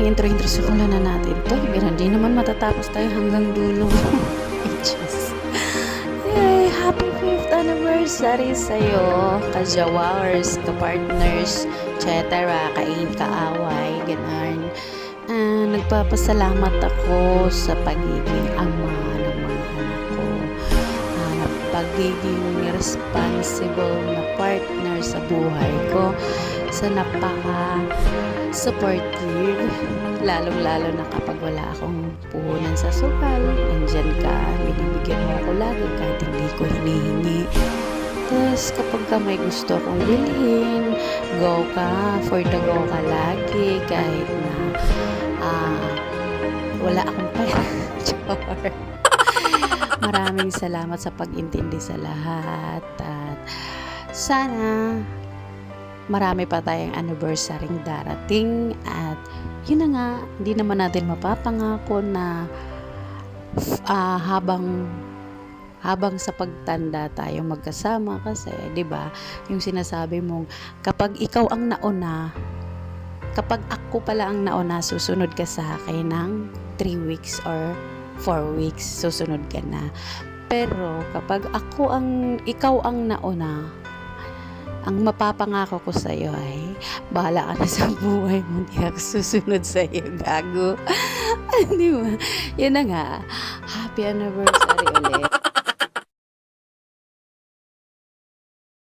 ng intro-intro muna na natin to. Hindi naman matatapos tayo hanggang dulo. Just, yay! Happy 5th anniversary sa'yo, ka-jawars, ka-partners, etc. Kaaway, ganun. Nagpapasalamat ako sa pagiging ama ng mga anak ko. Pagiging responsible na partner sa buhay ko, sa napaka-supportive, lalong-lalo na kapag wala akong puhunan sa sukal, nandyan ka, binibigyan mo ako lagi kahit hindi ko hinihingi. Tapos kapag ka may gusto kong bilhin, go ka, for the go ka lagi, kahit na wala akong pera. Char. Maraming salamat sa pag-intindi sa lahat at sana marami pa tayong anniversary darating at yun na nga, hindi naman natin mapapangako na habang sa pagtanda tayo magkasama kasi 'di ba yung sinasabi mong kapag ikaw ang nauna, kapag ako pala ang nauna, susunod ka sa akin ng 3 weeks or 4 weeks, susunod ka na. Pero kapag ikaw ang nauna, ang mapapangako ko sa iyo ay bahala ka na sa buhay mo, hindi ako susunod sa iyo, gago. Di ba? Yun na nga. Happy anniversary ulit.